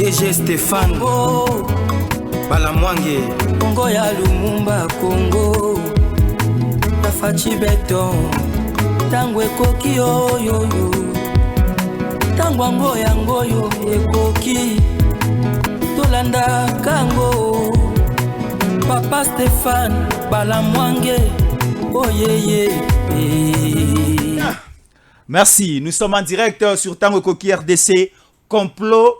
DG Stéphane Balamwange Congo ya Lumumba Congo Tafachi Beton Tangwe koki yo Tangwango yango yo ekoki Tolanda kango Papa Stéphane Balamwange oh Merci, nous sommes en direct sur Tango Koki RDC. Complot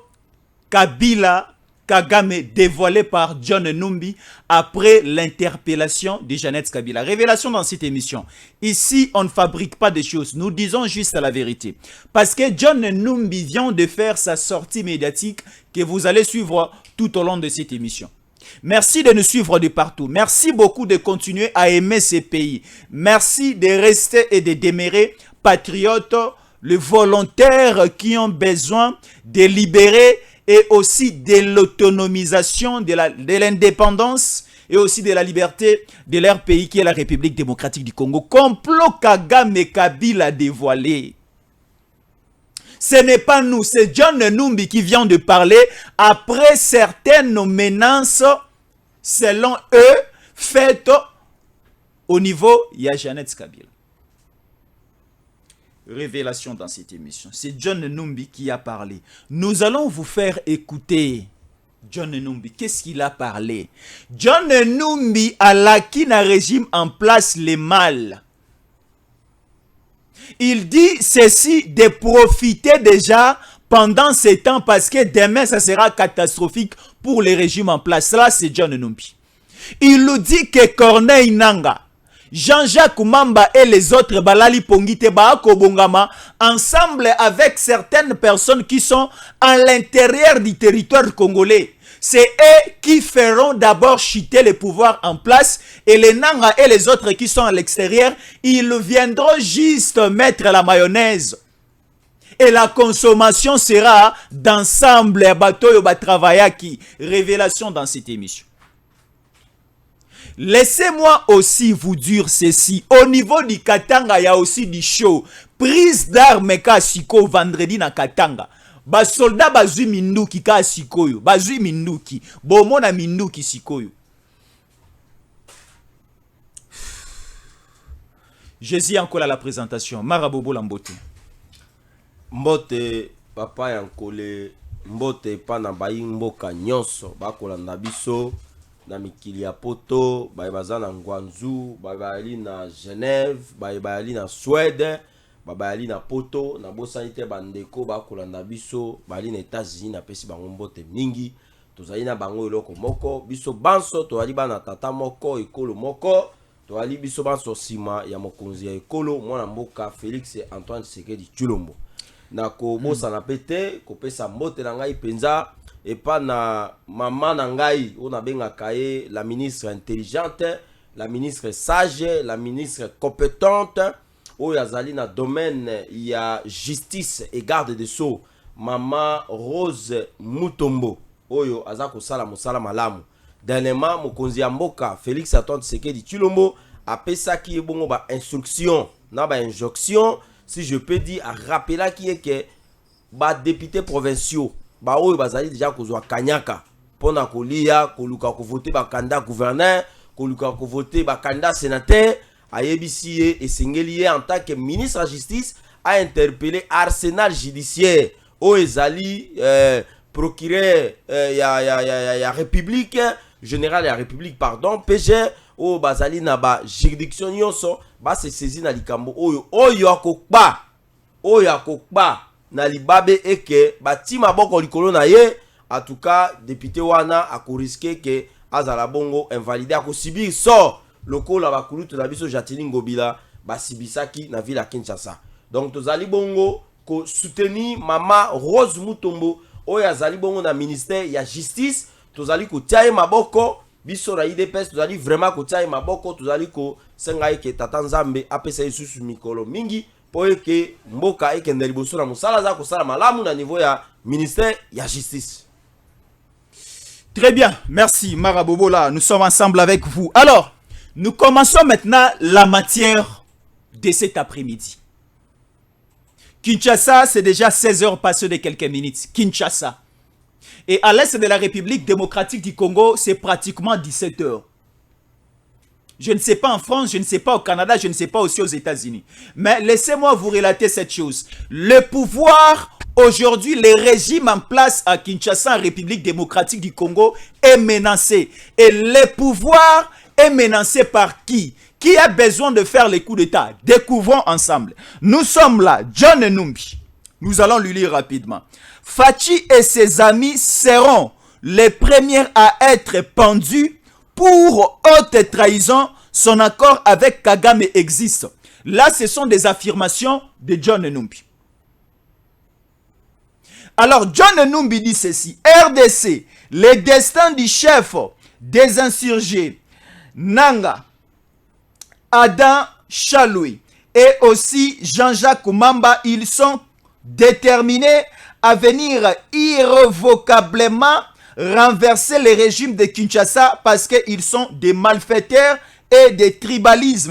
Kabila Kagame dévoilé par John Numbi après l'interpellation de Jeannette Kabila. Révélation dans cette émission. Ici, on ne fabrique pas des choses. Nous disons juste la vérité. Parce que John Numbi vient de faire sa sortie médiatique que vous allez suivre tout au long de cette émission. Merci de nous suivre de partout. Merci beaucoup de continuer à aimer ces pays. Merci de rester et de demeurer patriotes, les volontaires qui ont besoin de libérer et aussi de l'autonomisation, de l'indépendance et aussi de la liberté de leur pays qui est la République démocratique du Congo. Complot Kagame et Kabila dévoilé. Ce n'est pas nous, c'est John Numbi qui vient de parler après certaines menaces, selon eux, faites au niveau de Jeannette Kabila. Révélation dans cette émission. C'est John Numbi qui a parlé. Nous allons vous faire écouter John Numbi. Qu'est-ce qu'il a parlé? John Numbi a l'acquis un régime en place les mal. Il dit ceci de profiter déjà pendant ces temps parce que demain ça sera catastrophique pour les régimes en place. Là c'est John Numbi. Il nous dit que Corneille Nanga, Jean-Jacques Mamba et les autres Balali Pongite Baako Bongama, ensemble avec certaines personnes qui sont à l'intérieur du territoire congolais, c'est eux qui feront d'abord chuter le pouvoir en place et les Nanga et les autres qui sont à l'extérieur, ils viendront juste mettre la mayonnaise. Et la consommation sera d'ensemble bateau ba travailler qui révélation dans cette émission. Laissez-moi aussi vous dire ceci. Au niveau du Katanga, il y a aussi du show. Prise d'armes ka siko vendredi na Katanga. Ba soldat bazui minduki ka sikoyo. Bazui minduki. Bomona minduki sikoyo. Jésus encore à la présentation. Marabobo Lambote. Mbote papa yankole. Mbote pana bayi mboka nyonso. Bakolanda biso. Na mikili ya poto, baza na Ngwanzu, bayali na Genève, bayali na Suède, bayali na poto, na bosanite bandeko bakolanda biso, bayali na États-Unis na pesi bango mbote mingi, tozali na bango eloko moko, biso banso toali bana tata moko ekolo moko, toali biso banso sima ya mokonzi ya ekolo mwana mboka Félix Antoine Tshisekedi Tshilombo. Na ko bosa na pete, ko pesa mbote na ngai penza. Et pas na maman nangai on a benga la ministre intelligente, la ministre sage, la ministre compétente au yazali na domaine il y a justice et garde des sceaux maman Rose Mutombo oyo azako sala musala malamu dernièrement mokonzi ya mboka Félix Antoine Tshisekedi Tshilombo a pesa ki bongo ba instruction na ba injonction si je peux dire à rappeler qui est que ba députés provinciaux ba oyo bazali déjà kozwa kanyaka pona kolia koluka ko voter ba candidat gouverneur koluka ko voter ba candidat sénateur ayebisi et sengeli en tant que ministre de la justice a interpellé arsenal judiciaire o ezali procureur ya république général ya république pardon PG o bazali na ba juridiction nyonso ba se saisir na likambo oyo akokba na libabe eke batima boko likolo na ye en tout cas député wana akoriske ke azala bongo invalidé akosibir sort lokola bakulutu na biso Jatini Ngobila basibisaki na ville ya Kinshasa. Donc tozali bongo ko soutenir mama Rose Mutombo oyo azali bongo na ministère ya justice tozali ko tiaye maboko biso na IDPS tozali vraiment ko tiaye maboko tozali ko senga eke tata Nzambe apesa isusu mikolo mingi pour que mboka ekende liboso na musala za kosala malamu na niveau ya ministère ya justice. Très bien, merci Marabobola, nous sommes ensemble avec vous. Alors, nous commençons maintenant la matière de cet après-midi. Kinshasa, c'est déjà 16 heures passées de quelques minutes. Kinshasa. Et à l'est de la République démocratique du Congo, c'est pratiquement 17 heures. Je ne sais pas en France, je ne sais pas au Canada, je ne sais pas aussi aux États-Unis. Mais laissez-moi vous relater cette chose. Le pouvoir, aujourd'hui, le régime en place à Kinshasa, en République démocratique du Congo, est menacé. Et le pouvoir est menacé par qui? Qui a besoin de faire les coups d'État? Découvrons ensemble. Nous sommes là, John Numbi. Nous allons lui lire rapidement. Fachi et ses amis seront les premiers à être pendus pour haute trahison. Son accord avec Kagame existe. Là, ce sont des affirmations de John Numbi. Alors, John Numbi dit ceci. RDC, les destins du chef des insurgés, Nanga, Adam Chaloui et aussi Jean-Jacques Mamba, ils sont déterminés à venir irrévocablement renverser le régime de Kinshasa parce qu'ils sont des malfaiteurs et des tribalistes,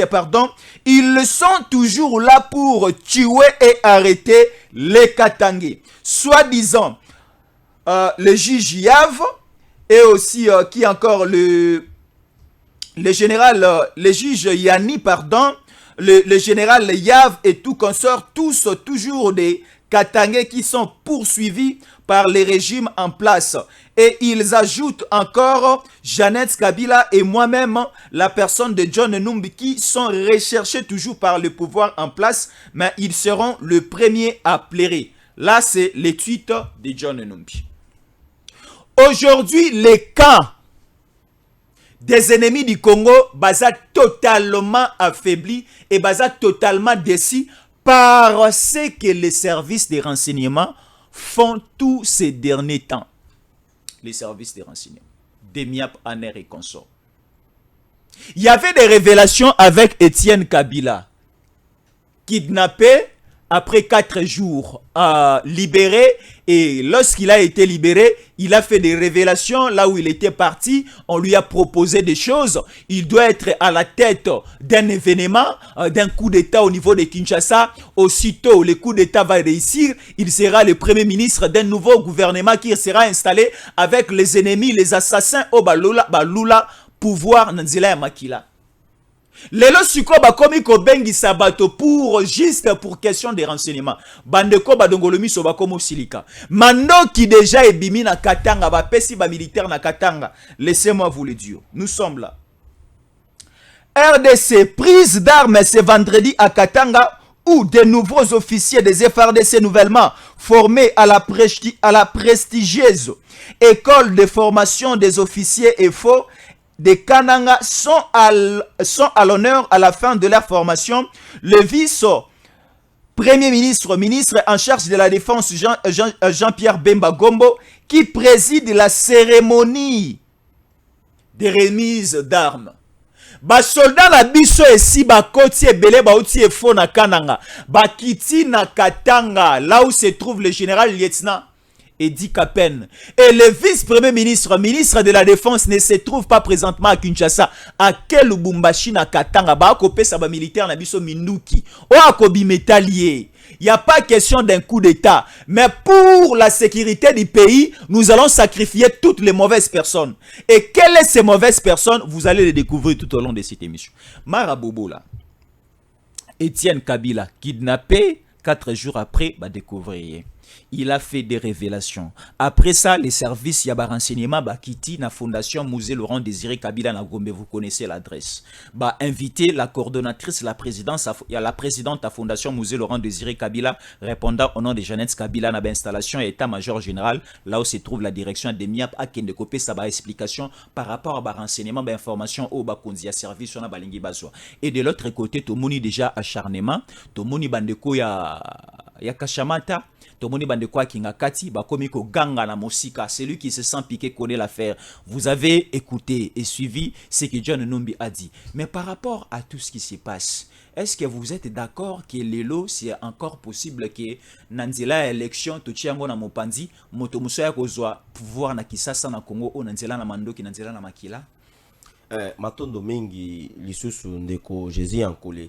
pardon. Ils sont toujours là pour tuer et arrêter les Katangais. Soi-disant, le juge Yav et aussi qui encore le général, le juge Yanni, pardon, le général Yav et tout consort, tous toujours des Katangais qui sont poursuivis par les régimes en place. Et ils ajoutent encore Jeannette Kabila et moi-même, la personne de John Numbi, qui sont recherchés toujours par le pouvoir en place, mais ils seront le premier à plairer. Là, c'est les tweets de John Numbi. Aujourd'hui, les camps des ennemis du Congo basent totalement affaiblis et basent totalement déçus par ce que les services de renseignement font tous ces derniers temps. Les services de renseignement, Demiap, Aner et consorts. Il y avait des révélations avec Étienne Kabila, kidnappé après 4 jours, libéré. Et lorsqu'il a été libéré, il a fait des révélations là où il était parti. On lui a proposé des choses. Il doit être à la tête d'un événement, d'un coup d'État au niveau de Kinshasa. Aussitôt, le coup d'État va réussir. Il sera le premier ministre d'un nouveau gouvernement qui sera installé avec les ennemis, les assassins au Balula, pouvoir Nanzila Makila. Lelo siko bakomi ko bengi sabato pour juste pour question de renseignement. Bandeko badongolomi so bakomo silika. Mando qui déjà ebimi na Katanga ba pesi ba militaire na Katanga. Laissez-moi vous le dire. Nous sommes là. RDC prise d'armes ce vendredi à Katanga où de nouveaux officiers des FRDC nouvellement formés à la prestigieuse école de formation des officiers EFO de Kananga sont à l'honneur à la fin de leur formation. Le vice-premier ministre, ministre en charge de la défense, Jean-Pierre Bemba Gombo, qui préside la cérémonie de remise d'armes. Ba soldat na biso esi ba koti ebele ba uti efo na Kananga. Ba kiti na Katanga, là où se trouve le général lieutenant Edi Kapen. Et le vice-premier ministre, ministre de la Défense, ne se trouve pas présentement à Kinshasa. À quel Lubumbashi na Katanga, ba akopé sa ba militaire na biso Minduki. O akobi métallier. Il n'y a pas question d'un coup d'État. Mais pour la sécurité du pays, nous allons sacrifier toutes les mauvaises personnes. Et quelles sont ces mauvaises personnes? Vous allez les découvrir tout au long de cette émission. Marabobo là. Étienne Kabila, kidnappé, 4 jours après, va découvrir. Il a fait des révélations. Après ça, les services Yaba renseignement Bakiti na fondation Musée Laurent Désiré Kabila na Gombe, vous connaissez l'adresse. Bah inviter la coordonnatrice, la présidente à fondation Musée Laurent Désiré Kabila répondant au nom de Jeannette Kabila na installation et état-major général là où se trouve la direction de MIAP à Kendekopé ça ba explication par rapport à ba renseignement ba information au ba konzia service on a balingi bazwa. Et de l'autre côté, to moni déjà acharnement, to moni bandeko ya Kashamata. Tomoni bandeko Kingakati, bakomiko ganga na mosika, celui qui se sent piqué connaît l'affaire. Vous avez écouté et suivi ce que John Numbi a dit. Mais par rapport à tout ce qui se passe, est-ce que vous êtes d'accord que lelo c'est encore possible que nanzela élection tochiango na mopandi moto musoya kozwa pouvoir na Kisasa na Congo o nanzela na mandoki nanzela na makila? Matondo mingi lisusu ndeko Jésus Ankole.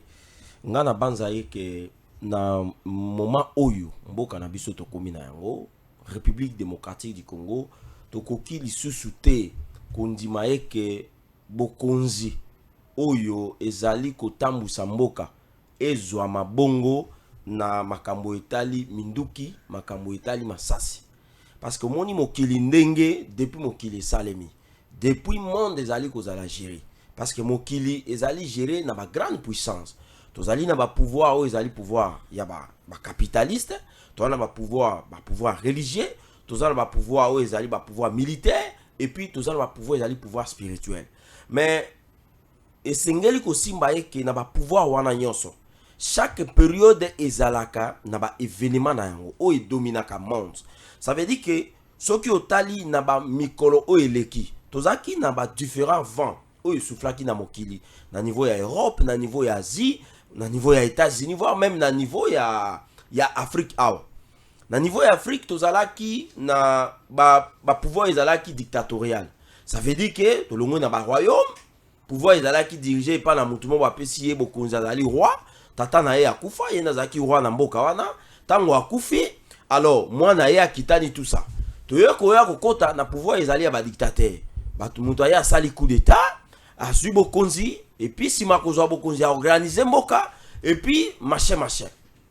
Ngana banza yeke na moment oyo mboka na biso tokomi na yango République démocratique du Congo tokoki lisusu te kondima eke bokonzi oyo ezali kotambusa mboka ezwa mabongo na makambo etali minduki makambo etali masasi parce que moni mokili ndenge depuis mokili salemi depuis monde ezali kozala gérer parce que mokili ezali gérer na ba grande puissance tozali na ba pouvoir o ezali pouvoir ya ba capitaliste tozali na ba pouvoir religieux tozali na ba pouvoir o ezali ba pouvoir militaire et puis tozali na ba pouvoir ezali pouvoir spirituel mais esengeli kosimba eke na ba pouvoir wana nyonso chaque période ezalaka na ba événement na yango o dominaka monde ça veut dire que soki otali na ba mikolo o eleki tozaki na ba différents vents o soufflaki na mokili na niveau ya Europe na niveau ya Asie na niveau ya États-Unis voire même na niveau ya Afrique awa na niveau ya Afrique tozalaki na ba pouvoir ezalaki dictatorial ça veut dire que tolongo na ba royaume pouvoir ezalaki dirigé par na mutumo ba pesi ye bokonzi azali roi tata na ye akufa ye nazaki roi na mboka wana tango akufi alors mwana ye akitani tout ça toyeko ya kokota na pouvoir ezali ya ba dictateur batu mutu ya sali coup d'état azui bokonzi et puis sima kozwa bokonzi a organiser mboka et puis machin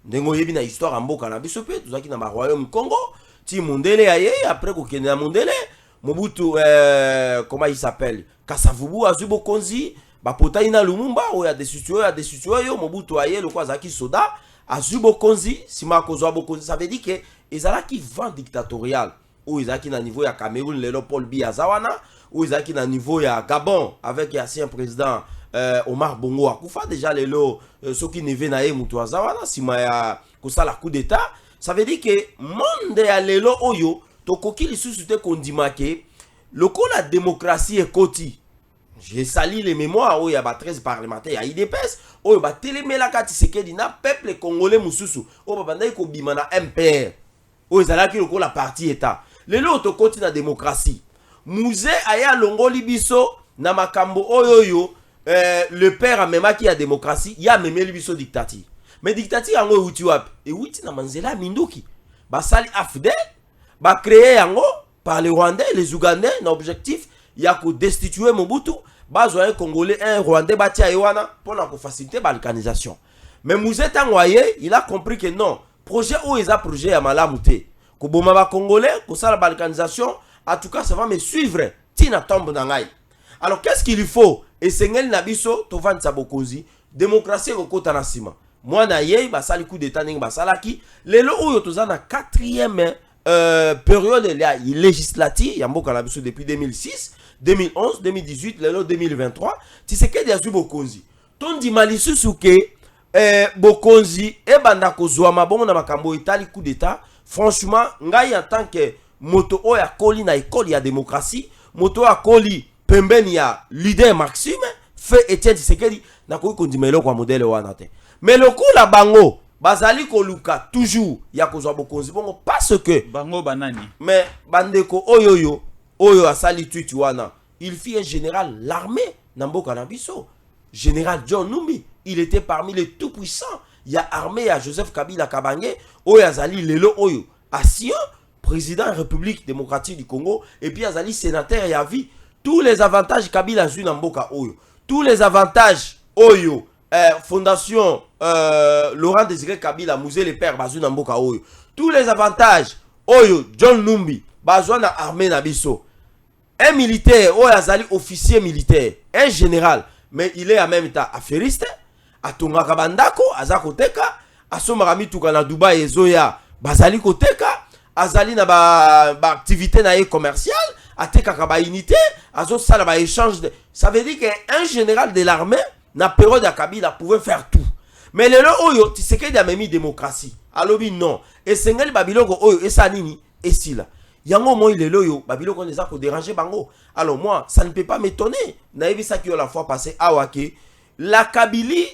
ndengo yebi na histoire ya mboka na biso pe tozaki na ba royaume Congo ti mondele ya ye après kokende na mondele Mobutu comment il s'appelle Kasavubu azui bokonzi bapota ina Lumumba o ya destitué yo Mobutu aye le kwa zaki soda azui bokonzi sima kozwa bokonzi ça veut dire que ezalaki vent dictatorial ou ezalaki na niveau ya Cameroun lelo Paul Biya zawana ou ezalaki na niveau ya Gabon avec l'ancien président Omar Bongo akufa déjà lelo soki neve na ye mutu azawana sima ya kosala coup d'état ça veut dire que monde ya lelo oyo tokoki lisusu te kondima ke loko la démocratie ekoti j'ai sali les mémoires oyo ya ba 13 parlementaires ya IDPS oyo ba telemelaka Tshisekedi na peuple congolais mususu oyo babandaki kobima na MPR oyo ezalaki loko la parti état lelo tokoti na démocratie Mouze aya longoli biso na makambo oyo le père amemaki ya démocratie ya memeli biso dictature mais dictature yango euti wapi euti na manzela minduki basali AFDEL ba créer yango par les Rwandais et les Ougandais na objectif ya ko destituer Mobutu bazwa un Congolais un Rwandais batia ewana pour la faciliter balkanisation mais Mouze tangwaye il a compris que non projet o eza projet ya malamu te ko boma ba Congolais ko sala balkanisation en tout cas ça va me suivre tina tombe na ngai alors qu'est-ce qu'il faut esengeli na biso tovandisa bokonzi démocratie kokota na sima mwana ye basali coup d'état ndenge basalaki lelo oyo toza na 4e période législative ya mboka na biso depuis 2006 2011 2018 lelo 2023 Tshisekedi azui bokonzi tondima lisusu ke bokonzi ebanda kozwa mabongo na makambo etali coup d'état franchement ngai en tant que moto oya koli na école ya démocratie moto ya koli pembeni ya leader Maxime fait Etienne Tshisekedi na koki kondima eloko ya modele wana te mais lokola bango bazali koluka toujours ya kozwa bokonzi bongo parce que bango banani mais bandeko oyo asali tweet wana il fit un général l'armée na mboka na biso général John Numbi il était parmi les tout puissants ya armée ya Joseph Kabila Kabange oyo azali lelo oyo Asien président République démocratique du Congo et puis azali sénateur ya vie tous les avantages Kabila zui na mboka oyo tous les avantages oyo fondation Laurent Désiré Kabila Mouze le père bazui na mboka oyo tous les avantages oyo John Numbi bazwa na armée na biso un militaire oyo azali officier militaire un général mais il est en même temps affairiste atongaka bandako azako teka asomaka mituka na Dubai ezoya bazali koteka azali na ba activité na ye commerciale atekaka ba unité azo sala ba échange de ça veut dire que un général de l'armée na période ya Kabila pouvait faire tout mais lelo oyo Tshisekedi a mis démocratie alobi non esengeli babiloko oyo esa nini esila yango moi lelo oyo babiloko neza ko déranger bango alors moi ça ne peut pas m'étonner na yebi ça qui la fois passé awake la Kabylie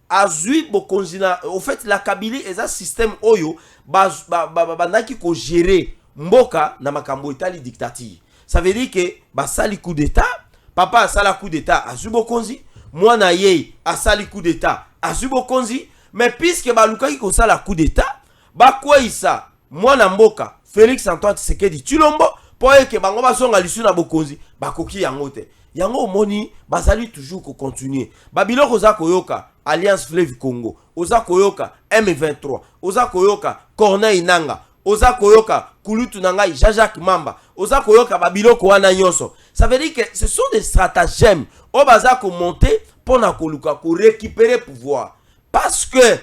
azui bokonzina au fait la Kabylie eza système oyo bandaki ko gérer mboka na makambo etali dictature ça veut dire que basali coup d'état papa asala coup d'état azui bokonzi mwana ye asali coup d'état azui bokonzi mais puisque balukaki ko sala coup d'état bakweisa mwana mboka Félix Antoine Tshisekedi Tshilombo pour que bango basonga lisu na bokonzi bakoki yango te. Yango moni bazali toujours ko continuer. Babiloko za koyoka Alliance Fleuve Congo, oza koyoka M23, oza koyoka Corneille Nangaa, oza koyoka Kulutu Nangai, Jean-Jacques Mamba, oza koyoka babiloko wana nyonso. Ça veut dire que ce sont des stratagèmes au baza ko monter pour na koluka ko récupérer pouvoir. Parce que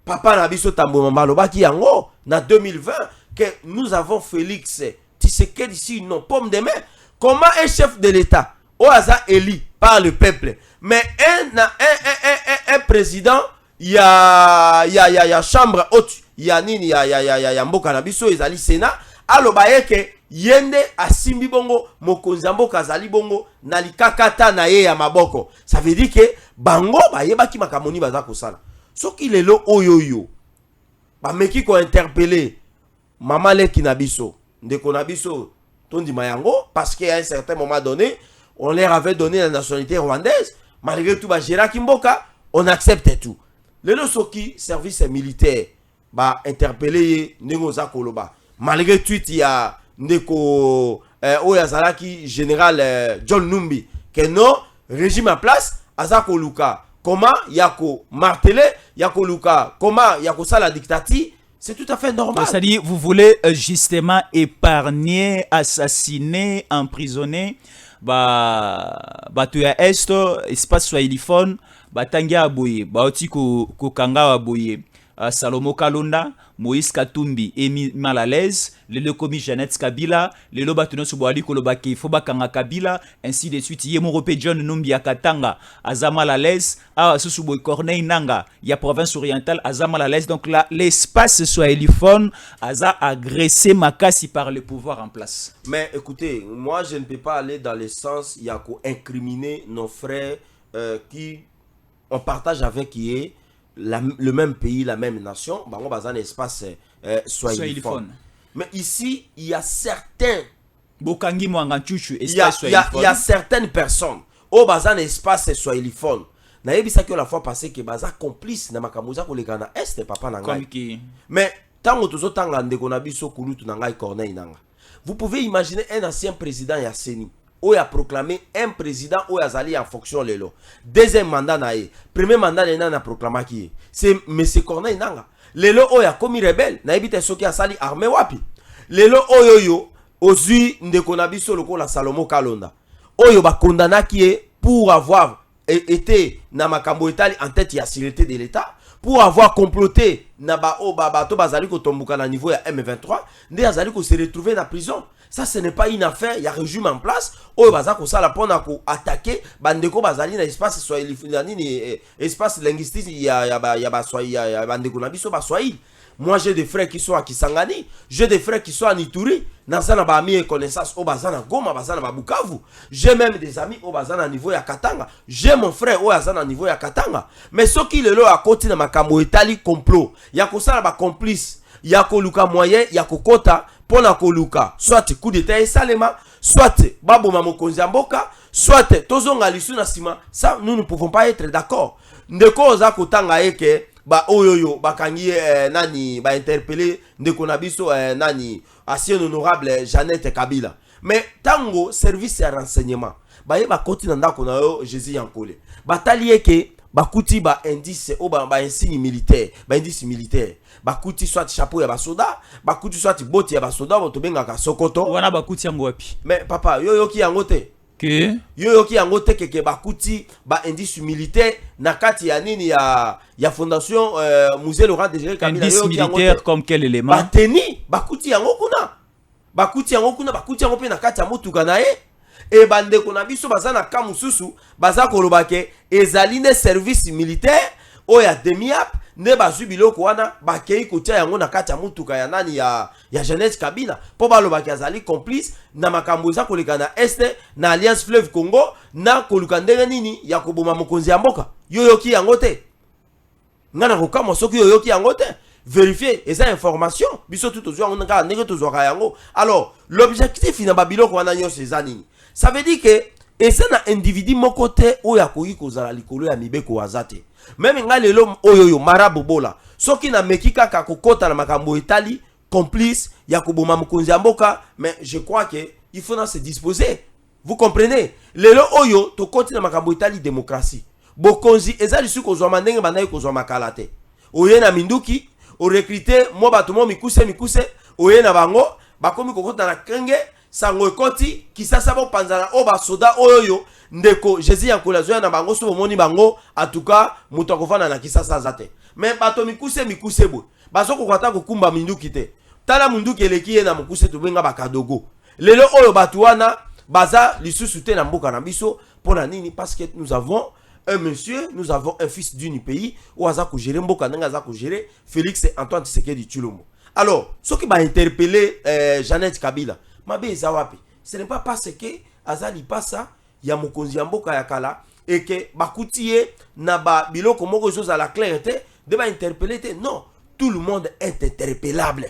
papa Nabiso Tambo Mambalo baki yango na 2020 que nous avons Félix Tshisekedi ici non pomme de main. Comment un chef de l'État au hasard élu par le peuple, mais un président, il y a chambre haute, il y a nini, il y a mboka na biso, ezali Sénat, alo baye ke yende asimbi bongo mokonzi mboka zali bongo na likakata na ye ya maboko. Ça veut dire que bango baye baki makamoni baza kosala. Soki lelo oyoyo ba meki ko interpeller mama leki na biso, ndeko na biso tondi mayango parce qu'à un certain moment donné on leur avait donné la nationalité rwandaise. Malgré tout, Gérard Kimboka, on accepte tout. Le Soki, service militaire, interpellé Nengoza Koloba. Malgré tout, il y a Ndeko Oyazalaki, général John Numbi, que non, régime en place, Azako Luka. Comment Yako martelé, Yako Luka, comment Yako sa la dictature, c'est tout à fait normal. C'est-à-dire, vous voulez justement épargner, assassiner, emprisonner tu ya est espace swahiliphone batangia aboye baoti ko kanga aboye Salomo Kalonda, Moïse Katumbi et mal à l'aise, le commis Jeannette Kabila, le lobatuno subwali kolobaki foba kanga Kabila, ainsi de suite. Yé mon repé John Numbi Katanga, Azama à l'aise, Susuboy Corneille Nangaa, ya province orientale, Azama à l'aise. Donc là, l'espace swahiliphone, Aza agressé Makasi par le pouvoir en place. Mais écoutez, moi je ne peux pas aller dans le sens, il y a qu'à incriminer nos frères qui on partage avec qui est le même pays, la même nation, on va dans un espace swahiliphone. Mais ici, il y a certains. Il y a certaines personnes au bazan espace swahiliphone. Naïbi ça que la fois passée que baza complice na makamuza ko lekana est papa nangai. Mais tant que tanga ndeko na biso Kulutu Nangai Corneille Nangaa. Vous pouvez imaginer un ancien président Yasseni où il a proclamé un président où il a allé en fonction de l'eau. Deuxième mandat naïe. Premier mandat il a proclamé qui est. C'est M. Corneille Nangaa. Lelo où il a commis rebelle. Naïbi te soki a sali armée wapi. Lelo oyoyo ozui ndeko na biso loko la Salomo Kalonda. Oyo ba condamna qui est pour avoir été na makambo etali en tête ya sécurité de l'État. Pour avoir comploté na ba o bato bazali ko tombuka na niveau ya M23. Nde azali ko se retrouver na prison. Ça, ce n'est pas une affaire. Il y a un régime en place. Oh, bazako ça la pona ko attaquer. Bandeko bazali na espace swahili, espace linguistique. Il y a bandeko na biso ba swahili. Moi, j'ai des frères qui sont à Kisangani. J'ai des frères qui sont à Nituri. Nazana ba ami et connaissance au bazana Goma, bazana ba Bukavu. J'ai même des amis au bazana niveau ya Katanga. J'ai mon frère au bazana niveau ya Katanga. Mais ce qui le lo à côté de makambo etali complot. Yako ça ba complice. Yako luka moyen, yako kota. Pona koluka, soit coup d'état et salema, soit babo mamokonzi mboka, soit tozonga lisu na sima. Ça, nous ne pouvons pas être d'accord. Ndeko oza kotanga eke ba oyoyo bakangi nani ba interpeller ndeko na biso nani ancien honorable Jeannette Kabila. Mais tango service ya renseignement ba ye ba koti na ndako na yo Jésus Yankole. Batali eke bakuti ba indice o ba insigne militaire, ba indice militaire. Bakuti soit chapeau ya basoda, bakuti soit boti ya basoda, boto benga ka Sokoto. Wana bakuti yango wapi? Mais papa, yo ki yango te. Que Yo ki yango te ke bakuti ba indice militaire na kati ya nini ya fondation musée Laurent Désiré Kabila. Indice militaire comme quel élément? Bateni, bakuti yango kuna. Bakuti yango kuna, bakuti yango pe na kati ya motuka na ye. E bandeko na biso baza na kamususu, baza koloba ke ezali ne service militaire oya demi-ap. Ne bazu biloko wana bakei kotia yango na kati ya mutuka ya nani ya Jeannette Kabila po baloba ki azali complice na makambo eza koleka na este na Alliance Fleuve Congo na koluka ndenge nini ya koboma mokonzi ya mboka. Yoyoki yango te ngana kokama soki yoyoki yango te vérifier eza information biso tout ozwa ngona ka ndenge tozwaka yango. Alors l'objectif na babiloko wana nyonso eza nini? Ça veut dire que eza na individu moko te oyo akoki kozala likolo ya mibeko azate. Même nga lelo oyoyo marabobola soki na meki kaka kokota na makambo etali complice ya koboma mokonzi ya mboka, mais je crois que il faut se disposer. Vous comprenez? Lelo oyo to koti na makambo itali démocratie. Bokonzi ezali su ko zwa ndenge banayi ko zwa makala te. Oye na minduki, o recruter mo bato mo mikuse oye na bango bakomi kokota na kenge sango ekoti kisasa bo panzana o ba soda oyo ndeko Jésus yankola zoya na bango so bomoni bango atuka muto akofana na kisasa zate. Mais bato mikuse bo baso ko kwata kokumba minduki te. Tala munduki eleki ye na mukuse to benga bakadogo. Lelo oyo bato wana baza lisusu te na mboka na biso pona nini? Parce que nous avons un monsieur, nous avons un fils d'une pays où aza ko gérer mboka nanga aza ko gérer Félix Antoine Tshisekedi Tshilombo. Alors, ce qui m'a interpellé Jeannette Kabila, mabe ezawapi. Ce n'est pas parce que azali pasa ya mokonzi ya mboka ya kala et que bakutie na ba biloko moko chose à la clarté de ba interpeller te. Non, tout le monde est interpellable.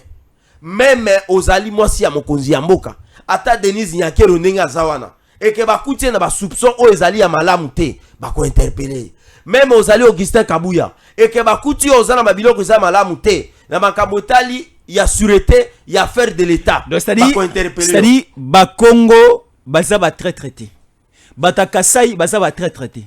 Même ozali mwasi ya mokonzi ya mboka, ata Denise Nyakero ndenge azawana et que bakutie na ba soupçon o ezali ya malamu te, bako interpeller. Même ozali Augustin Kabuya et que bakutie ozana ba biloko za malamu te, na makambo tali ya sûreté, ya affaire de l'État. C'est-à-dire Bakongo baza ba très traité. Batakasai baza ba très traité.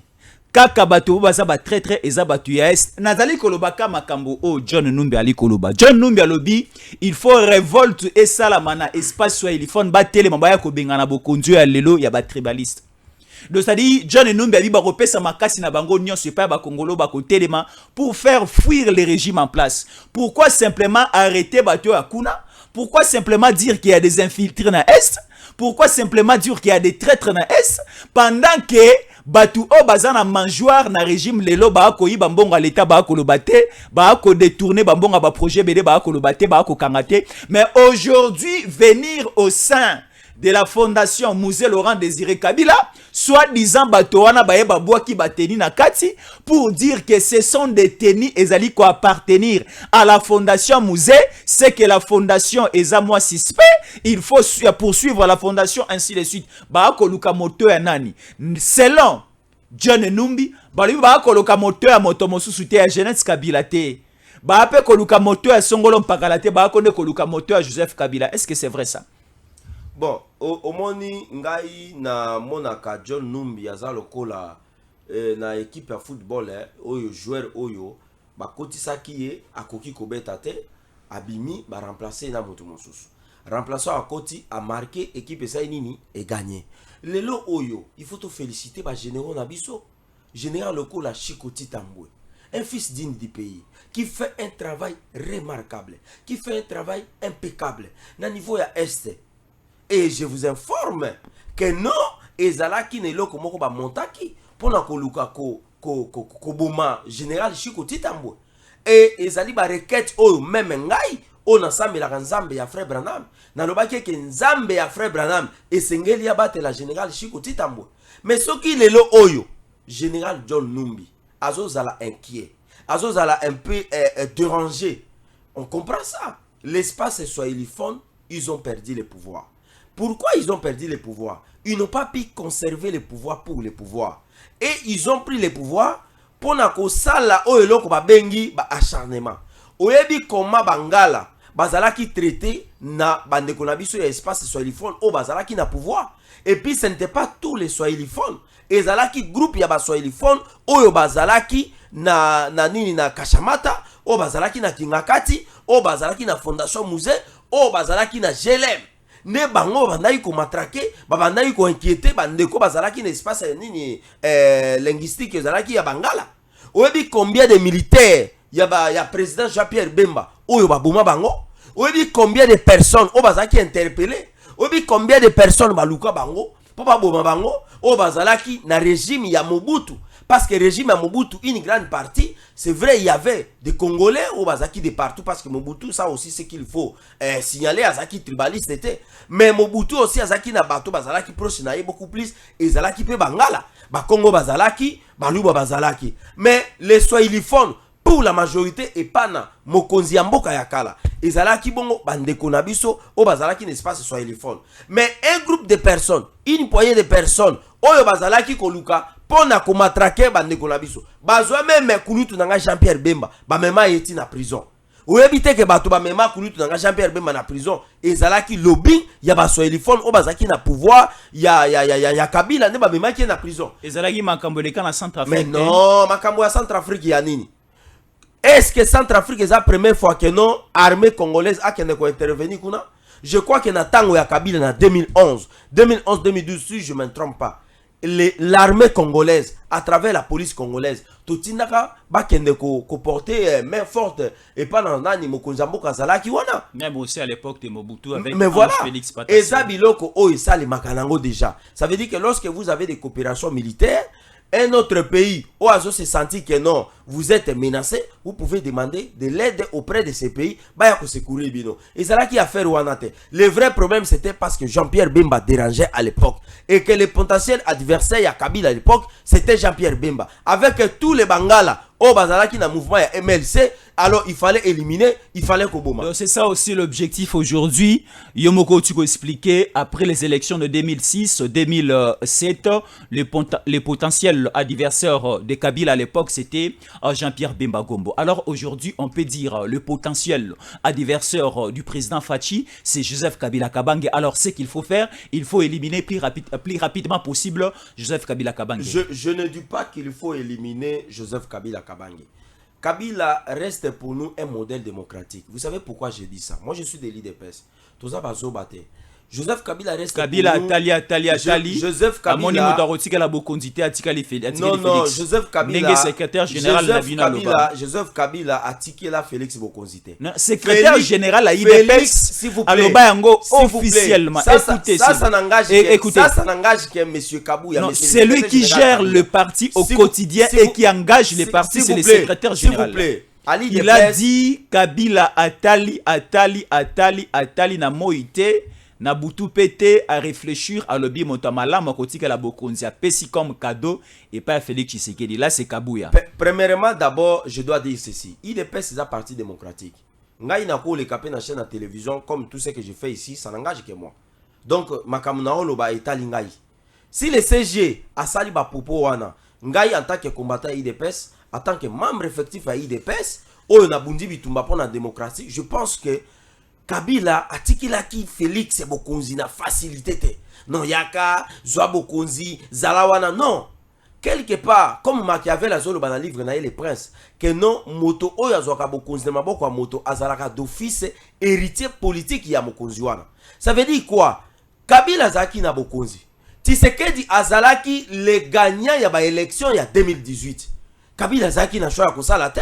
Kaka bato baza ba très très eza batu ya est. Nazali kolobaka makambo o John Numbi ali koloba. John Numbi alobi il faut révolte et salamana espace soit il faut ba tele mabaya ko bengana bokonzi ya lelo ya ba tribaliste. Donc c'est-à-dire John Numbi ali ba kopesa makasi na bango nyonso pa ba kongolo ba ko telema pour faire fuir le régime en place. Pourquoi simplement arrêter bato ya kuna? Pourquoi simplement dire qu'il y a des infiltrés dans est? Pourquoi simplement dire qu'il y a des traîtres dans est pendant que batu o bazana mangeoire na régime lelo ba ko yiba mbonga l'état ba ko lobate ba ko détourner ba mbonga ba projet bede ba ko lobate ba ko kangate. Mais aujourd'hui venir au sein de la fondation Musée Laurent Désiré Kabila, soi-disant batoana baeba boaki bateni na kati pour dire que ce sont des tenis ezali ko appartenir à la fondation Musée, c'est que la fondation eza moi suspect, il faut poursuivre la fondation ainsi de suite. Ba ko luka moto ya nani? Selon John Numbi, ba ko luka moto ya moto mosusu te ya Jeannette Kabila te. Ba pe ko luka moto ya Songolo Mpakala te, ba ko ne ko luka moto ya Joseph Kabila. Est-ce que c'est vrai ça? Bon, au moni ngai na monaka John Numbi aza lokola na équipe ya football oyo joueur oyo bakotisaki ye akoki kobeta te abimi ba remplacer na moto mosusu. Remplaçant akoti a marqué équipe esa nini et gagné. Lelo oyo, il faut te féliciter ba général na biso. Général lokola Chikoti Tambwe, un fils digne du pays qui fait un travail remarquable, qui fait un travail impeccable na niveau ya est. Et je vous informe que non, ezalaki ne loko moko ba montaki pona koluka ko boma général Chikoti Tambwe. Et ezali ba requête oyo même ngai on ensemble la nzambe ya frère Branham na lobaki ke nzambe ya frère Branham esengeli abate la général Chikoti Tambwe. Mais soki lelo oyo général John Numbi azozala inquiet, azozala un peu dérangé. On comprend ça. L'espace swahiliphone, ils ont perdu le pouvoir. Pourquoi ils ont perdu le pouvoir? Ils n'ont pas pu conserver le pouvoir pour le pouvoir. Et ils ont pris le pouvoir pour na sala o eloko ba bengi ba acharnement. Oyebi koma bangala bazalaki traité na bandeko na biso ya espace swahiliphone o bazalaki na pouvoir. Et puis ce n'était pas tous les swahiliphones. Ezalaki groupe ya ba swahiliphone oyo bazalaki na nini na Kashamata, o bazalaki na Kingakati, o bazalaki na Fondation Musée, o bazalaki na GLM. Ne bango bandai ko matraquer, bandai ko inquiéter, bandeko bazalaki na espace nini linguistique ezalaki ya Bangala. Oyebi combien de militaires ya président Jean-Pierre Bemba oyo babuma bango? Oyebi combien de personnes o bazalaki interpellé? Oyebi combien de personnes baluka bango po baboma bango o bazalaki na régime ya Mobutu? Parce que le régime à Mobutu, une grande partie, c'est vrai, il y avait des Congolais au Bazaki de partout, parce que Mobutu, ça aussi, c'est qu'il faut signaler, Azaki tribaliste était. Mais Mobutu aussi, Azaki na bato, Bazalaki proche, na beaucoup plus, et Zalaki pe Bangala, Bakongo Bazalaki, Baluba Bazalaki. Mais les Swahiliphones, pour la majorité, et pas na Mokonzi Amboka Yakala, et Zalaki Bongo, Bandeko Nabiso, au Bazalaki n'est pas Swahiliphone. Mais un groupe de personnes, une poignée de personnes, Oyo Bazalaki Koluka, pona ko matraquer bandeko na biso bazwa même kulutu nanga Jean-Pierre Bemba ba mema yeti na prison. Ou éviter que bato ba mema kulutu na Jean-Pierre Bemba na prison ezalaki lobbying ya ba soeliphone o bazaki na pouvoir ya Kabila ne ba mema ki na prison. Ezalaki makambo leka na Centrafrique. Mais non, makambo ya Centrafrique ya nini? Est-ce que Centrafrique est la première fois que non armée congolaise a intervenu kuna? Je crois que na tango ya Kabila en 2011, 2012 si je ne me trompe pas. L'armée congolaise à travers la police congolaise totinaka bakende ko porter main forte et pas dans nani mokonzambo kazala ki wana même aussi à l'époque de Mobutu avec mais voilà Félix Patassi. Et ça biloko o isali makanango déjà. Ça veut dire que lorsque vous avez des coopérations militaires, un autre pays où Azo se sentit que non, vous êtes menacé, vous pouvez demander de l'aide auprès de ces pays. Et c'est là qu'il a fait Rwanda. Le vrai problème c'était parce que Jean-Pierre Bemba dérangeait à l'époque et que le potentiel adversaire à Kabila à l'époque c'était Jean-Pierre Bemba. Avec tous les Bangala au Bazalaki na mouvement ya MLC, alors il fallait éliminer, il fallait Koboma. C'est ça aussi l'objectif aujourd'hui. Yomoko Tuko expliqué après les élections de 2006-2007, les potentiels adversaires de Kabila à l'époque c'était Jean-Pierre Bemba Gombo. Alors aujourd'hui on peut dire le potentiel adversaire du président Fachi c'est Joseph Kabila Kabange. Alors ce qu'il faut faire, il faut éliminer plus rapidement possible Joseph Kabila Kabange. Je ne dis pas qu'il faut éliminer Joseph Kabila Kabange. Kabila reste pour nous un modèle démocratique. Vous savez pourquoi je dis ça? Moi je suis de l'IDPS. Tout ça va se battre. Joseph Kabila reste Kabila pour nous. Tali. Joseph Kabila. Non, Joseph Kabila. Secrétaire général Joseph Kabila a tiqué la Félix Bokonzité. Secrétaire général à IDPS. S'il vous plaît. Officiellement. Écoutez, ça n'engage que M. Kabouya. C'est lui qui gère le parti au quotidien et qui engage les partis, c'est le secrétaire général. S'il vous plaît. Il a dit Kabila Atali na moïté. Nabutu pété à réfléchir à l'objet Montamala Makotika la Bokonzi a pesi comme cadeau et pas Félix Tshisekedi. Là c'est Kabouya. Premièrement, d'abord, je dois dire ceci. Il est c'est un parti démocratique. Ngai na ko le capé na chaîne de télévision comme tout ce que je fais ici, ça n'engage que moi. Donc makamuna loba etali ngai. Si le CG a sali ba popo wana, ngai en tant que combattant IDPS, en tant que membre effectif à IDPS, o na bundi bitumba pour la démocratie, je pense que Kabila atikila ki Félix Bokonzi na facilité te. Non yaka Zwa Bokonzi Zalawana non. Quelque part comme Machiavel azolo dans livre na les princes que non moto oya Zwa Bokonzi na maboko moto azalaka d'office héritier politique ya Mokonzi wana. Ça veut dire quoi? Kabila zaki na Bokonzi. Tshisekedi azalaki le gagnant ya ba élection ya 2018. Kabila zaki na choix ya kosala te.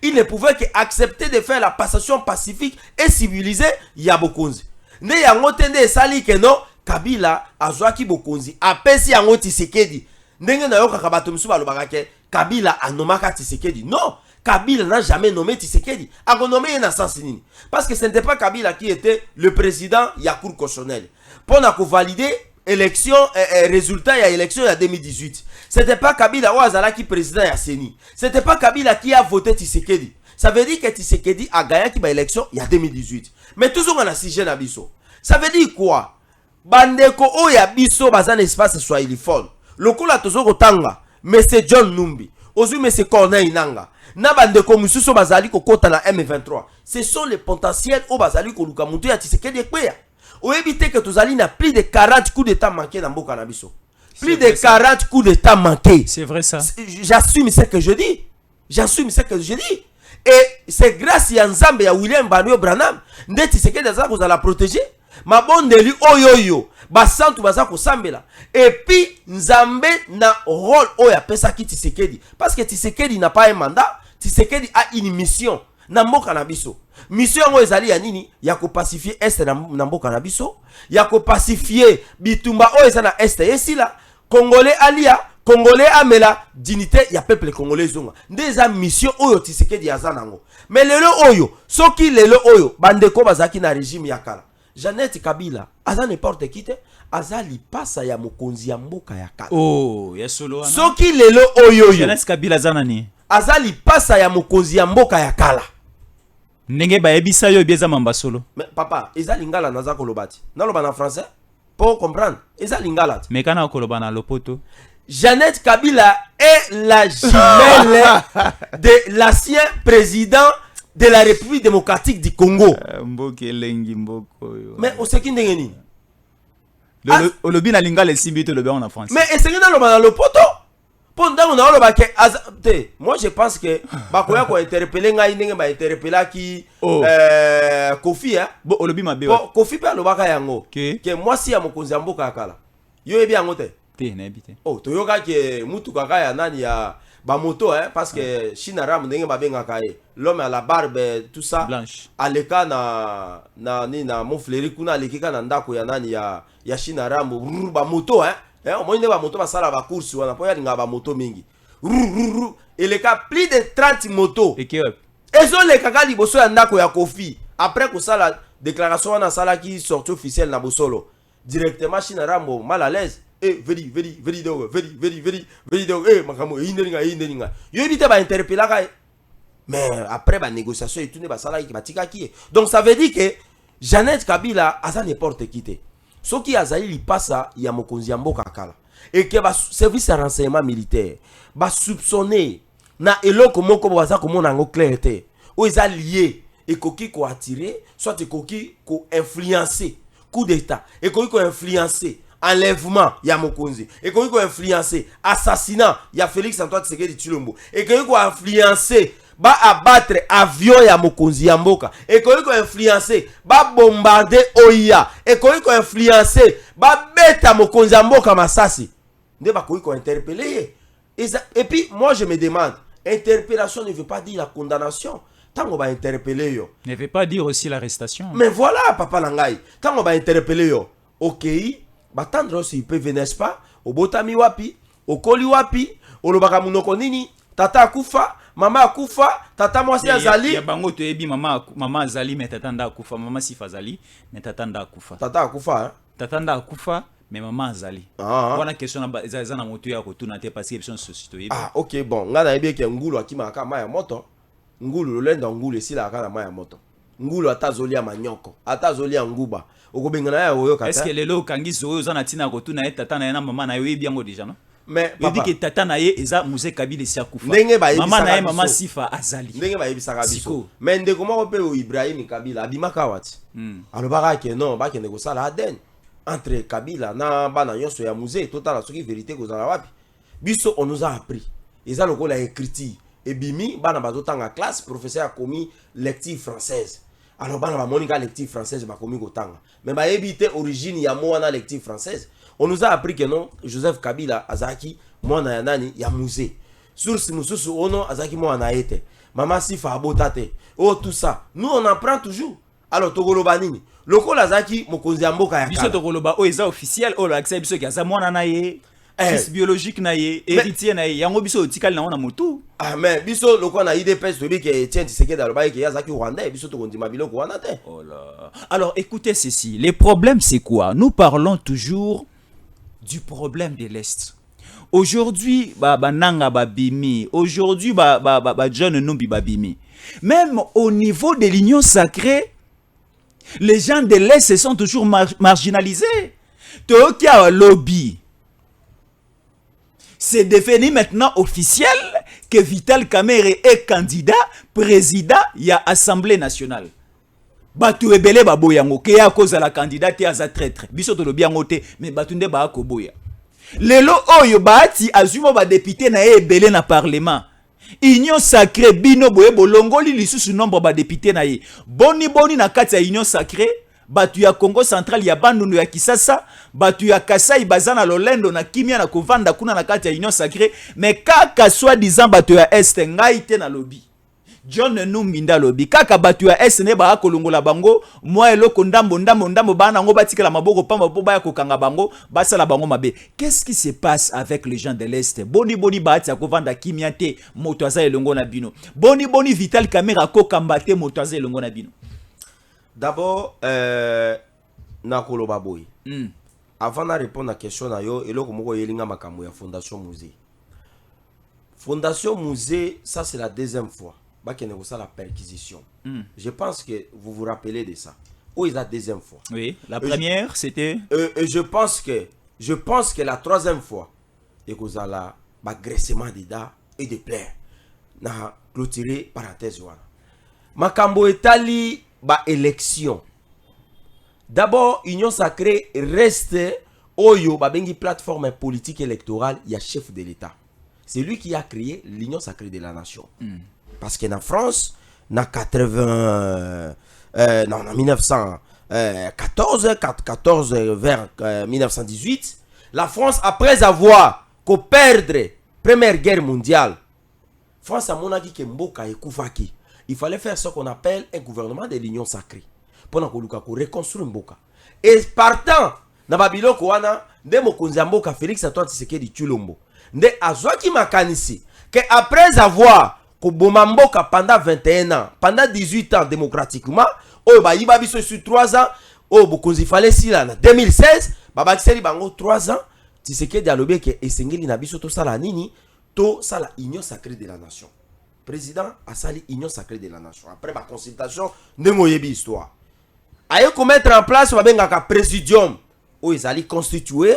Il ne pouvait qu'accepter de faire la passation pacifique et civilisée ya Bokonzi. Ne yango tende sali que non Kabila azwaki Bokonzi apesi yango Tshisekedi. Ndenge na yoka kabato msu balobaka ke Kabila anomaka Tshisekedi. Non, Kabila n'a jamais nommé Tshisekedi. A nommé na sens nini? Parce que ce n'était pas Kabila qui était le président ya cour constitutionnelle. Pour valider élection résultat ya élection ya 2018. C'était pas Kabila ou Azala qui président ya Seni. C'était pas Kabila qui a voté Tshisekedi. Ça veut dire que Tshisekedi a gagné qui ba élection ya 2018. Mais toujours on a sujet na biso. Ça veut dire quoi? Bandeko o ya biso bazan espace swahiliphone. Lokola tozo kotanga Monsieur John Numbi, ozu Monsieur Corneille Nanga. Na bandeko mususo bazali kokota na M23. Ce sont les potentiels o bazali ko luka muntu ya Tshisekedi ekweya. Ou éviter que tous allez plus de 40 coups d'état manqués dans Mboka Nabiso. Plus de 40 coups d'état manqués. C'est vrai ça. J'assume ce que je dis. J'assume ce que je dis. Et c'est grâce à Nzambe et à William Banyo Branham. Ndeti c'est que des gens vous allez protéger. Ma bonne de lui oyoyo. Basantu bazako sambela. Et puis Nzambe na rôle oya pesa ki Tshisekedi. Parce que Tshisekedi n'a pas un mandat. Tshisekedi a une mission. Na Mboka Nabiso. Mission yango ezali ya nini? Ya ko pacifier est na Mboka Nabiso. Ya ko pacifier bitumba o eza na est esila. Congolais alia, Congolais amela dignité ya peuple congolais zonga. Ndeza mission oyo Tshisekedi azanango. Mais lelo oyo, soki lelo oyo bandeko bazaki na régime ya kala. Jeannette Kabila, aza n'importe qui te, aza lipasa ya mokonzi ya mboka ya kala. Oh, ya solo wana. Soki lelo oyo yo. Jeannette Kabila zanani. Aza lipasa ya mokonzi ya mboka ya kala. Ndenge ba yebisa yo bieza mamba solo. Mais papa, eza lingala naza kolobati. Naloba na français pour comprendre. Eza lingala. Mais kana koloba na lopoto. Jeannette Kabila est la jumelle de l'ancien président de la République démocratique du Congo. Mboke lengi mboko yo. Mais on sait qui n'est ni. Le lobby na linga les simbi le en France. Mais est-ce que dans le poto? Pendant on a le baquet. Moi je pense que bakoya ko interpeller ngai ndenge ba interpeller ki Kofi hein. Bon lobby mabe. Bon Kofi pa lo baka yango. Que moi si ya mokonzi mboka kala. Yo ebi yango te. Te na ebite. Oh toyoka ke mutu kaka ya nani ya ba moto hein parce que Chinaram ndenge ba benga kae. L'homme à la barbe tout ça. Blanche. Aleka na mon fléri kuna alekika na ndako ya nani ya Chinaram ba moto hein. Au moins, ba moto ba sala ba course wana po ya linga ba moto mingi. Et les cas plus de 30 motos. Et que ezo le kaka liboso ya ndako ya Kofi. Après ko sala déclaration wana sala qui sortie officielle na bosolo. Directement Chinarambo mal à l'aise. Vedi dog. Makamo indelinga. Yo évite ba interpeller ka. Mais après ba négociation et tout ne ba sala ki batika ki. Donc ça veut dire que Jeannette Kabila asa n'importe qui te. Ce qui a zaïli passa, il y a mokonzi ya mboka kala. Et que le service de renseignement militaire va soupçonner na eloko moko baza ko mona ngo clarté. Ou ils lié et koki ko attirer, soit koki ko influencer coup d'état et koki ko influencer enlèvement ya mokonzi et koki ko influencer assassinat ya Félix Antoine Tshisekedi Tshilombo et koki ko influencer ba abattre avion ya mokonzi ya mboka et koki ko influencer ba bombarder oya et koki ko influencer ba beta mokonzi ya mboka masasi nde ba koki ko interpeller et puis moi je me demande interpellation ne veut pas dire la condamnation tango ba interpeller yo ne veut pas dire aussi l'arrestation. Mais voilà papa langai tango ba interpeller yo OK ba tendre aussi peut venir n'est-ce pas au botami wapi au koli wapi au lobaka munoko nini tata akufa mama akufa tata mwasi azali ya bango to ebi mama azali mais tata nda akufa mama sifa azali mais tata nda akufa tata akufa hein tata nda akufa mais maman azali wana question na za na moto ya kotuna te parce que besoin société OK bon ngana yebi ke ngulu akima aka maya moto ngulu lolenda ngulu esila aka na maya moto ngulu atazoli ya manyoko atazoli ya nguba okobengana ya oyo kata est-ce que lelo kangi zo za na tina kotuna tata na mama na yo yebi yango déjà non. Mais papa dit que tata na ye eza Muse Kabila si akufa mama na ye mama sifa azali ndenge ba yebisaka biso mais ndeko moko pe o Ibrahim Kabila abimaka wati alobaka ke non ba kende ko sala aden entre Kabila na bana nyonso ya Muse totala soki vérité ko zala wapi biso on nous a appris eza lokola écriture et bimi bana bazotanga classe professeur a commis lecture française alors bana ba monika lecture française ba commis kotanga mais ba yebite origine ya mo wana lecture française. On nous a appris que non, Joseph Kabila azaki mwana ya nani ya Muse. Source mususu ono azaki mwana ete. Mama sifa abotate. Oh tout ça. Nous on apprend toujours. Alors togoloba nini? Loko azaki mokonzi ya mboka ya kala. Biso togoloba o eza officiel o la accès biso ki aza mwana na ye. Fils biologique na ye, héritier na ye. Yango biso otikali na wana motu. Ah mais biso loko na IDPS to bi ke Etienne Tshisekedi aloba ke azaki Rwanda biso to kondima biloko wana te. Oh là. Alors écoutez ceci, les problèmes c'est quoi? Nous parlons toujours du problème de l'Est. Aujourd'hui, nanga babimi. Aujourd'hui, John Numbi babimi. Même au niveau de l'Union sacrée, les gens de l'Est se sont toujours marginalisés. Tokia lobby. C'est devenu maintenant officiel que Vital Kamerhe est candidat, président, il y a Assemblée nationale. Batu ebele baboyango ke ya cause la candidate aza traître biso to lobiango te mais batunde ba ko boya lelo oyo baati azuma ba député na ebele na parlement union sacrée bino boye bolongoli lisusu nombre ba député na ye boni na kati ya union sacrée batu ya Congo central ya bandundu ya Kisasa batu ya Kasai bazana lolendo na kimia na kovanda kuna na kati ya union sacrée mais kaka soit disant batu ya est ngai te na lobby John Numbi nda lobi kaka batu ya SN ba kolongola bango moi eloko ndambo bana ngo batikela maboko pamba po ba kokanga bango basala bango mabe. Qu'est-ce qui se passe avec les gens de l'Est? Boni baati ya kovanda kimia te moto aza elongo na bino. Boni Vital Kamerhe ko kambate moto aza elongo na bino. D'abord na koloba boy. Avant de répondre à la question na yo eloko moko yelinga makambo ya Fondation Musée. Fondation Musée, ça c'est la deuxième fois. La perquisition. Je pense que vous vous rappelez de ça. Où est la deuxième fois? Oui, la première c'était. Je pense que la troisième fois, et que vous avez l'agressement des dents et des plaies. Na clôturer parenthèse. makambo etali ba élection. D'abord, Union Sacrée reste oyo babengi plateforme politique électorale, il y a chef de l'État. C'est lui qui a créé l'Union Sacrée de la Nation. Parce que en France, en 1914 vers 1918, la France, après avoir perdre Première Guerre mondiale, France a monaki que Mboka et Koufaki. Il fallait faire ce qu'on appelle un gouvernement de l'Union Sacrée. Pour reconstruire Mboka. Et partant, na babiloko wana, nde mokonzi ya Mboka Félix Antoine Tshisekedi Tshilombo. Nde azwaki makanisi que après avoir koboma Mboka pendant 21 ans, pendant 18 ans démocratiquement, oyo bayiba biso sur 3 ans, oyo bokonzi fallait sila na 2016, babakiseli bango 3 ans, Tshisekedi alobi ke esengeli na biso to sala nini, to sala Union Sacrée de la Nation. Président a sali Union Sacrée de la Nation. Après ma consultation, ndengo yebi histoire. Aye ko mettre en place babengaka présidium où ils allaient constituer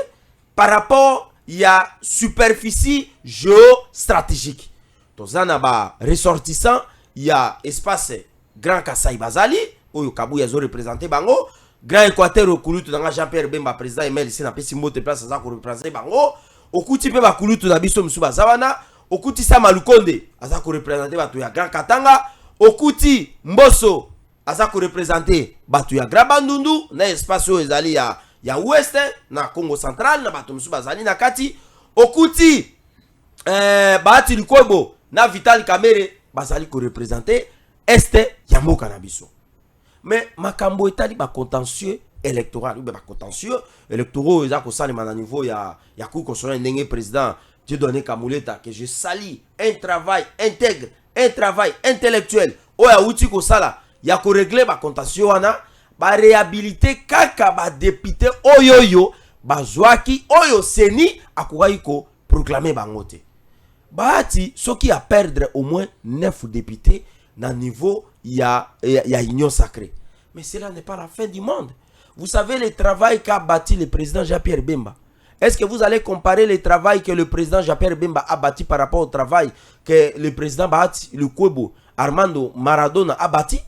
par rapport il y a superficie géostratégique. Tozana ba ressortissant, il y a espace Grand Kasaï Bazali où Kabu yazo représenté bango, Grand Équateur au Kulutu dans Jean-Pierre Bemba président Emel ici na pesi mbote place za ko représenter bango, okuti pe ba Kulutu na biso musuba zawana, okuti Sama Lukonde aza ko représenter batu ya Grand Katanga, okuti Mboso aza ko représenter batu ya Grand Bandundu na espace où ezali ya ouest na Congo central na batu musuba zali na kati, okuti Bahati Lukwebo na Vital Kamerhe bazali ko représenter est ya mboka na biso. Mais makambo etali ba contentieux électoral ou ba contentieux électoraux eza ko salima na niveau ya cour constitutionnelle ndenge président Dieudonné Kamuleta que je sali un travail intègre, un travail intellectuel oya uti ko sala ya ko régler ba contentieux wana ba réhabiliter kaka ba député oyoyo bazwaki oyo seni akokai ko proclamer bangote. Bahati soki a perdre au moins 9 députés na niveau ya Union Sacrée. Mais cela n'est pas la fin du monde. Vous savez le travail qu'a bâti le président Jean-Pierre Bemba. Est-ce que vous allez comparer le travail que le président Jean-Pierre Bemba a bâti par rapport au travail que le président Bahati Lukwebo Armando Maradona a bâti?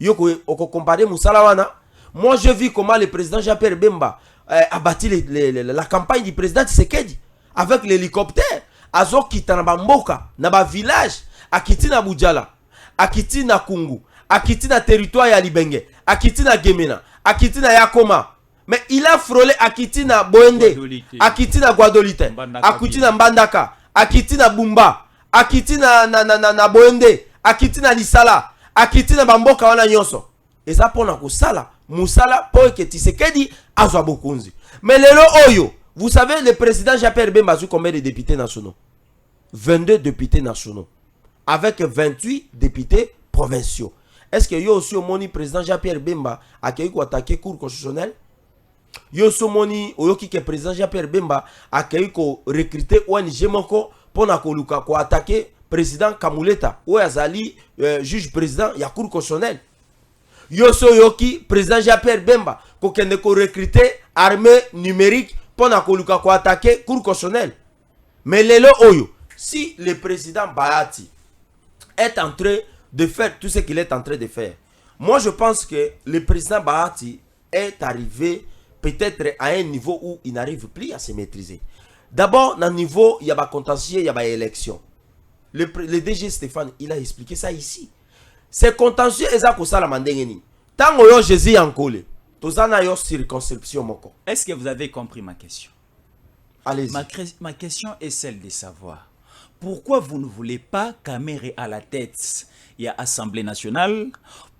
Yoko comparer Moussalawana. Moi je vis comment le président Jean-Pierre Bemba a bâti la campagne du président Tshisekedi avec l'hélicoptère. Azo kita na bamboka, na ba village, akiti na Bujala, akiti na Kungu, akiti na territoire ya Libenge, akiti na Gemena, akiti na Yakoma. Mais il a frôlé akiti na Boende, akiti na Guadolite, akiti na Mbandaka, akiti na Bumba, akiti na Boende, akiti na Lisala, akiti na bamboka wana nyonso. Eza pona ko sala, musala po ke Tshisekedi azwa bokonzi. Mais lelo oyo, vous savez le président Jean-Pierre Bemba a eu combien de députés nationaux? 22 députés nationaux avec 28 députés provinciaux. Est-ce que yo aussi au moni président Jean-Pierre Bemba a qui attaqué cour constitutionnelle? Yo aussi moni oyoki que président Jean-Pierre Bemba a qui recruter ONG moko pour na koluka ko attaquer président Kamuleta ou azali juge président ya cour constitutionnelle. Yo so yoki président Jean-Pierre Bemba ko kende ko recruter armée numérique pour na koluka ko attaquer cour constitutionnelle. Mais lelo oyo si le président Bahati est en train de faire tout ce qu'il est en train de faire, moi je pense que le président Bahati est arrivé peut-être à un niveau où il n'arrive plus à se maîtriser. D'abord, dans le niveau, il y a des contentieux, il y a des élections. Le DG Stéphane, il a expliqué ça ici. Ces contentieux, ils ont ça la mandengeni. Tant que Jésus en collé, tous en ayant circonscription moko. Est-ce que vous avez compris ma question? Allez-y. Ma question est celle de savoir pourquoi vous ne voulez pas Kamerhe à la tête. Il y a Assemblée nationale.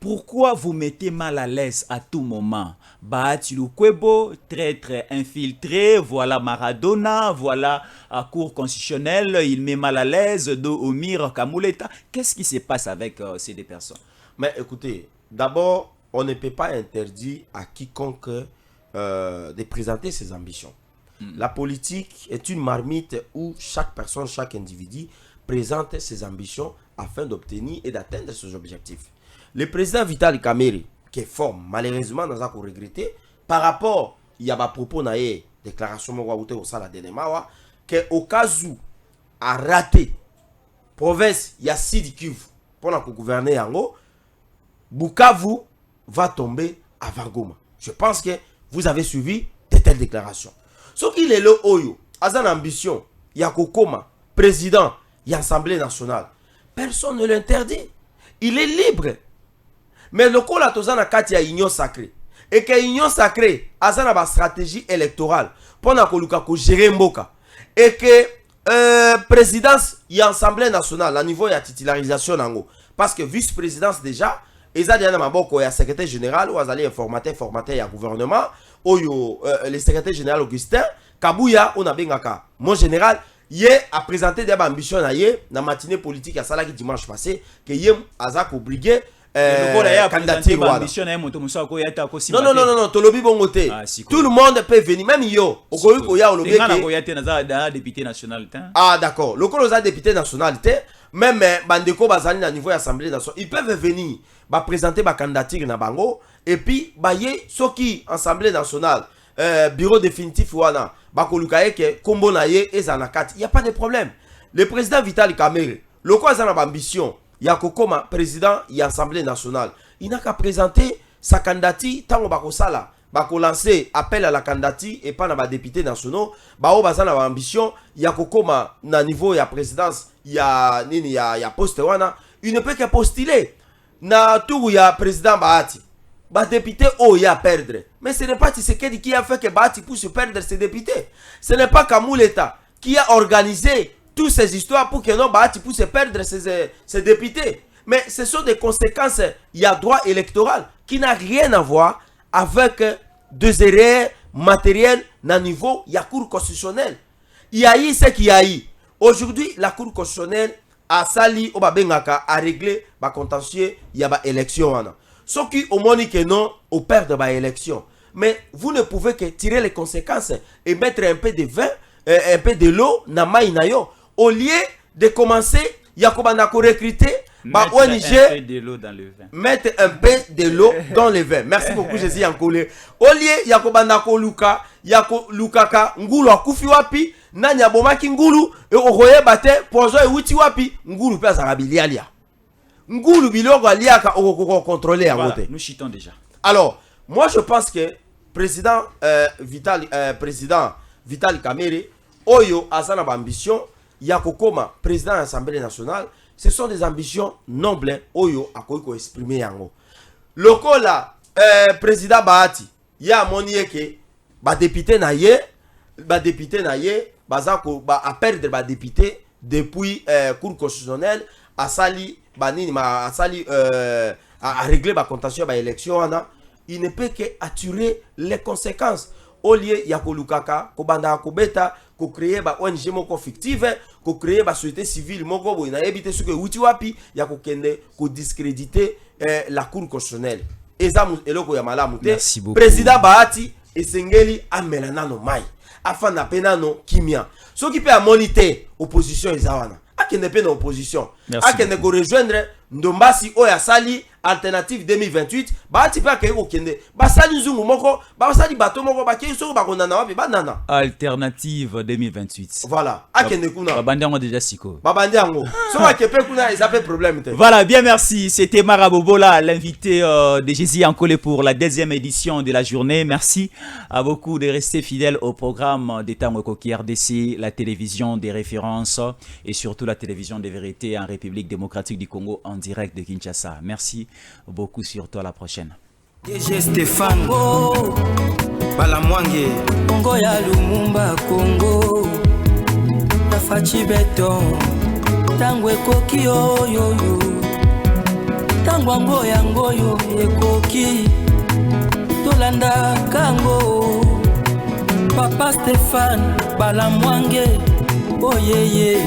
Pourquoi vous mettez mal à l'aise à tout moment? Bahati Lukwebo, traître infiltré, voilà Maradona, voilà à cour constitutionnelle, il met mal à l'aise de Omir Kamuleta. Qu'est-ce qui se passe avec ces deux personnes? Mais écoutez, d'abord, on ne peut pas interdire à quiconque de présenter ses ambitions. La politique est une marmite où chaque personne, chaque individu présente ses ambitions afin d'obtenir et d'atteindre ses objectifs. Le président Vital Kamerhe, qui est fort, malheureusement, nous avons regretté, par rapport, il y a des propos dans la déclaration au Sala de Nemawa, qu'au cas où a raté, province, il y a Sidi Kivu, pour gouverner en haut, Bukavu va tomber avant Goma. Je pense que vous avez suivi de telles déclarations. Ce qu'il est le Oyo, Azan ambition, Yakokoma, président, Assemblée nationale. Personne ne l'interdit. Il est libre. Mais le col a tozana kati ya union sacrée. Et que union sacrée, Azan a une stratégie électorale pour ko gérer mboka. Et que présidence, Assemblée nationale, à niveau de titularisation nango. Parce que vice-présidence déjà, ils ont dit à secrétaire général ou à formater le gouvernement ou le secrétaire général Augustin Kabouya on a bengaka mon général il a présenté des ambitions dans la matinée politique à Salaki dimanche passé que yem azak obligé candidature non tolobi bongote tout le monde peut venir même yo okoyuko ya député national ah d'accord le colosa député nationalité même bandeko bazali na niveau assemblée nationale ils peuvent venir ba présenter ba candidature na bango et puis ba ye soki assemblée nationale bureau définitif wana ba koluka ke kombo na ye ezanakati il y a pas de problème. Le président Vital Kamerhe le quoi za na ambition ya kokoma président ya assemblée nationale il n'a qu'à présenter sa candidature tango ba kosala ba ko lancer appel à la candidature et pas na ba députés nationaux ba o baza na ambition ya kokoma na niveau ya présidence ya nini ya poste wana il ne peut que postuler na tour ya président Bahati ba député oh ya perdre mais ce n'est pas Tshisekedi qui a fait que Bahati puisse perdre ses députés, ce n'est pas Kamouleta qui a organisé toutes ces histoires pour que non Bahati puisse perdre ses députés, mais ce sont des conséquences il y a droit électoral qui n'a rien à voir avec des erreurs matérielles na niveau il y a cour constitutionnelle il y a eu ce qu'il y a eu aujourd'hui la cour constitutionnelle a sali au babengaka a réglé ba contentieux il y a ba élection wana ceux qui au moni que non au perdre de ba élection mais vous ne pouvez que tirer les conséquences et mettre un peu de vin un peu de l'eau na mai na yo au lieu de commencer yakobana ko recruter ba ONG mettre un peu de l'eau dans le vin. Merci beaucoup Jésus Yankolé. Au lieu yakobana ko luka yako lukaka ngulu akufi wapi na nyabomaki ngulu e okoye bate pozo e wuti wapi ngulu pe azarabilialia ngulu biloko aliaka okoko contrôler à côté. Nous chitons déjà. Alors moi je pense que président Vital Kamerhe oyo azana ba ambition yakokoma président de l'Assemblée nationale. Ce sont des ambitions nobles oyo akoiko exprimer yango. Lokola président Bahati ya monieke ba député na ye bazako ba a perdre ba député depuis cour constitutionnelle a sali banini ma a sali a régler ba contentieux ba élection ana il ne peut que attirer les conséquences au lieu ya kolukaka ko banda ko beta ko créer ba ONG moko fictive ko créer ba société civile moko bo na éviter ce que wuti wapi ya ko kende ko discréditer la cour constitutionnelle ezamu eloko ya malamu te président Bahati esengeli amela nano mai afana penano kimia soki pe a moniter opposition ezawana akende pe na opposition akende ko rejoindre Ndombasi oya sali alternative 2028 Bahati pe akeko kende basali nzungu moko basali bato moko bakei soko bakondana wapi banana alternative 2028 voilà akende kuna babandiango déjà siko babandiango so akepe kuna ils appellent problème te. Voilà, bien merci, c'était Marabobola l'invité de Jésus Yankolé pour la deuxième édition de la journée. Merci à beaucoup de rester fidèles au programme des Tango Koki RDC, la télévision des références et surtout la télévision des vérités en République démocratique du Congo en direct de Kinshasa. Merci beaucoup, surtout à la prochaine. DG Stéphane Balamwange Congo ya Lumumba Congo Tafachi Beton Tango ekoki oyo Tango ngoyo ekoki Tolanda kango Papa Stéphane Balamwange Oyeye